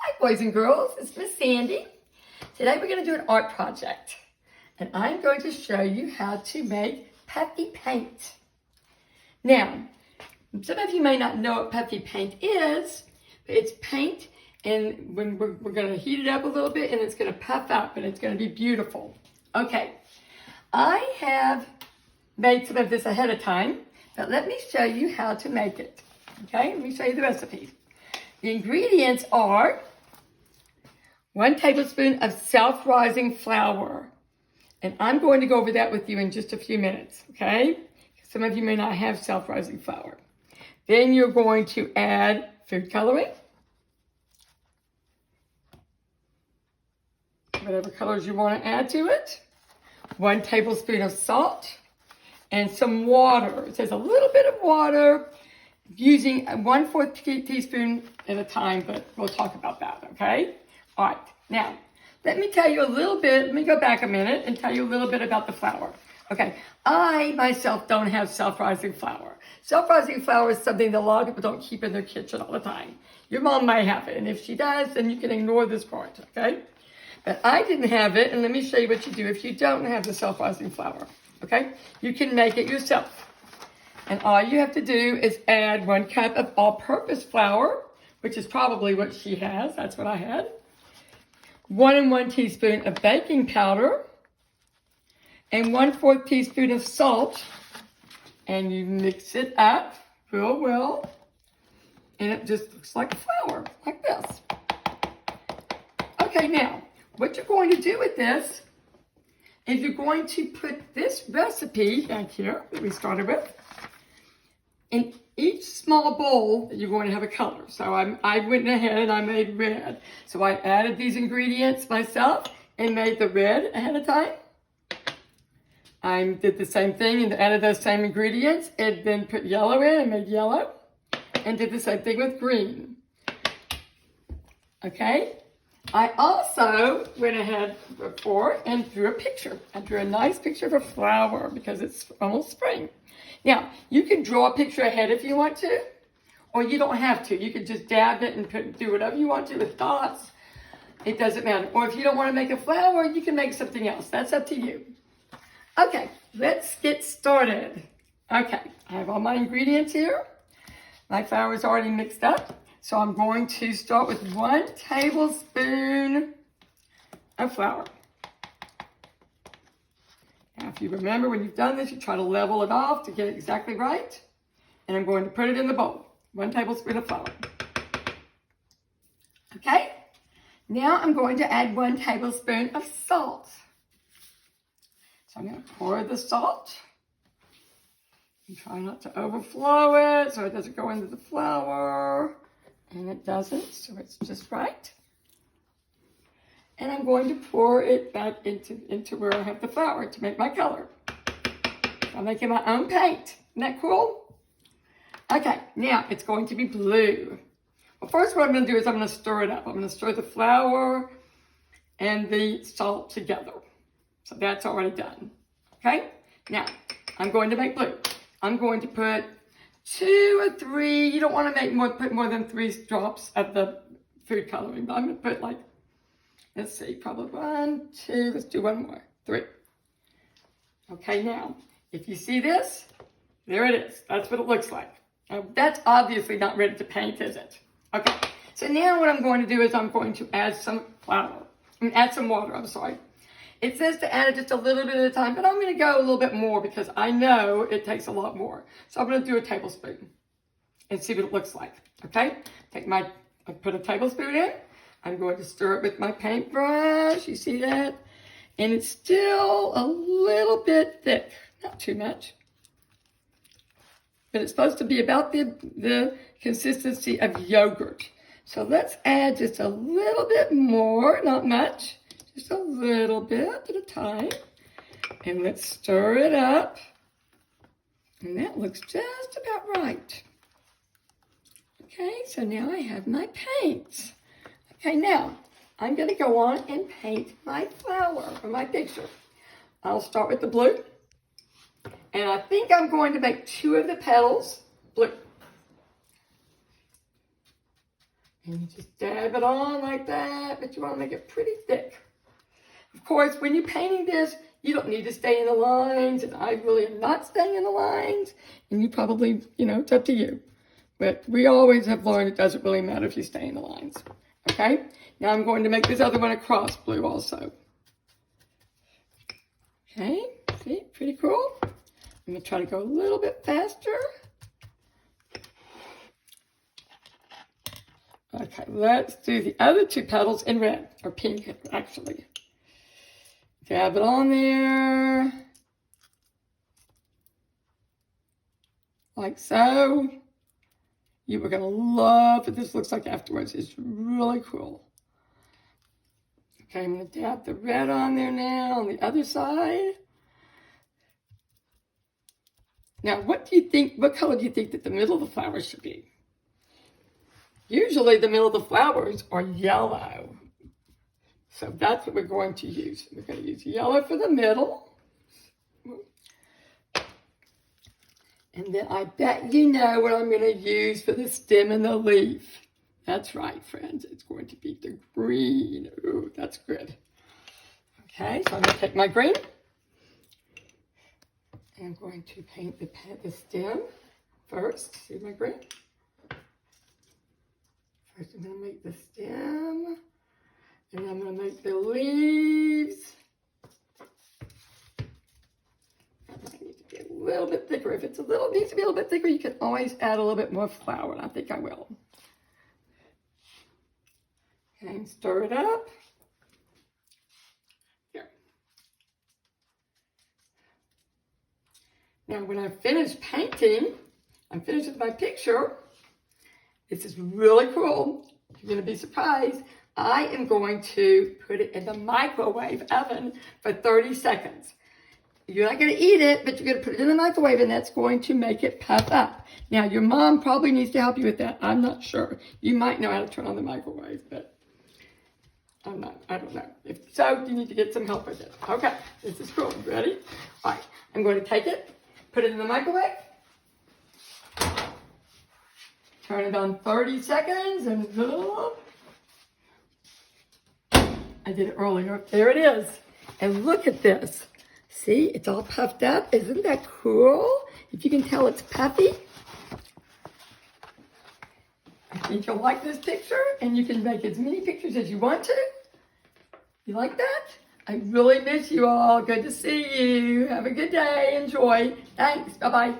Hi boys and girls, it's Miss Sandy. Today we're going to do an art project and I'm going to show you how to make puffy paint. Now, some of you may not know what puffy paint is, but it's paint and when we're going to heat it up a little bit and it's going to puff up and it's going to be beautiful. Okay, I have made some of this ahead of time, but let me show you how to make it. Okay, let me show you the recipe. The ingredients are 1 tablespoon of self-rising flour. And I'm going to go over that with you in just a few minutes, okay? Some of you may not have self-rising flour. Then you're going to add food coloring, whatever colors you want to add to it, 1 tablespoon of salt, and some water. It says a little bit of water, using 1/4 teaspoon at a time, but we'll talk about that, okay? All right, now, let me tell you a little bit, let me go back a minute and tell you a little bit about the flour. Okay, I myself don't have self-rising flour. Self-rising flour is something that a lot of people don't keep in their kitchen all the time. Your mom may have it, and if she does, then you can ignore this part, okay? But I didn't have it, and let me show you what you do if you don't have the self-rising flour, okay? You can make it yourself. And all you have to do is add 1 cup of all-purpose flour, which is probably what she has. That's what I had. 1 1 teaspoon of baking powder. And 1/4 teaspoon of salt. And you mix it up real well. And it just looks like flour, like this. Okay, now, what you're going to do with this is you're going to put this recipe back here that we started with. In each small bowl, you're going to have a color. So I went ahead and I made red. So I added these ingredients myself and made the red ahead of time. I did the same thing and added those same ingredients and then put yellow in and made yellow. And did the same thing with green. Okay? I also went ahead before and drew a picture. I drew a nice picture of a flower because it's almost spring. Now, you can draw a picture ahead if you want to, or you don't have to. You can just dab it and do whatever you want to with dots. It doesn't matter. Or if you don't want to make a flower, you can make something else. That's up to you. Okay, let's get started. Okay, I have all my ingredients here. My flour is already mixed up. So I'm going to start with 1 tablespoon of flour. Now, if you remember when you've done this, you try to level it off to get it exactly right. And I'm going to put it in the bowl. 1 tablespoon of flour. Okay? Now I'm going to add 1 tablespoon of salt. So I'm going to pour the salt. And try not to overflow it so it doesn't go into the flour. And it doesn't, so it's just right. And I'm going to pour it back into where I have the flour to make my color. I'm making my own paint. Isn't that cool? Okay, now it's going to be blue. Well, first what I'm going to do is I'm going to stir it up. I'm going to stir the flour and the salt together. So that's already done. Okay? Now, I'm going to make blue. I'm going to put 2 or 3, you don't want to put more than 3 drops of the food coloring, but I'm going to put like, let's see, probably 1, 2, let's do 1 more, 3. Okay, now, if you see this, there it is. That's what it looks like. Now, that's obviously not ready to paint, is it? Okay, so now what I'm going to do is I'm going to add some water, I'm sorry. It says to add it just a little bit at a time, but I'm going to go a little bit more because I know it takes a lot more. So I'm going to do a tablespoon and see what it looks like, okay? I put a tablespoon in. I'm going to stir it with my paintbrush. You see that? And it's still a little bit thick, not too much. But it's supposed to be about the consistency of yogurt. So let's add just a little bit more, not much. Just a little bit at a time. And let's stir it up. And that looks just about right. Okay, so now I have my paints. Okay, now I'm going to go on and paint my flower or my picture. I'll start with the blue. And I think I'm going to make 2 of the petals blue. And you just dab it on like that, but you want to make it pretty thick. Of course, when you're painting this, you don't need to stay in the lines, and I really am not staying in the lines, and you probably, it's up to you. But we always have learned it doesn't really matter if you stay in the lines. Okay? Now I'm going to make this other one a cross blue also. Okay, see, pretty cool. I'm going to try to go a little bit faster. Okay, let's do the other two petals in red, or pink, actually. Dab it on there. Like so. You are going to love what this looks like afterwards. It's really cool. Okay, I'm going to dab the red on there now on the other side. Now, what color do you think that the middle of the flower should be? Usually the middle of the flowers are yellow. So that's what we're going to use. We're going to use yellow for the middle. And then I bet you know what I'm going to use for the stem and the leaf. That's right, friends. It's going to be the green. Ooh, that's good. Okay, so I'm going to take my green. And I'm going to paint the stem first. See my green? First I'm going to make the stem. And then I'm going to make the leaves. That might need to be a little bit thicker. If it's needs to be a little bit thicker, you can always add a little bit more flour, and I think I will. Okay, and stir it up. Here. Now, when I finish painting, I'm finished with my picture. This is really cool. You're going to be surprised. I am going to put it in the microwave oven for 30 seconds. You're not going to eat it, but you're going to put it in the microwave, and that's going to make it puff up. Now, your mom probably needs to help you with that. I'm not sure. You might know how to turn on the microwave, but I don't know. If so, you need to get some help with it. Okay, this is cool. Ready? All right, I'm going to take it, put it in the microwave, turn it on 30 seconds, and I did it earlier. There it is. And look at this. See, it's all puffed up. Isn't that cool? If you can tell, it's puffy. I think you'll like this picture, and you can make as many pictures as you want to. You like that? I really miss you all. Good to see you. Have a good day. Enjoy. Thanks. Bye-bye.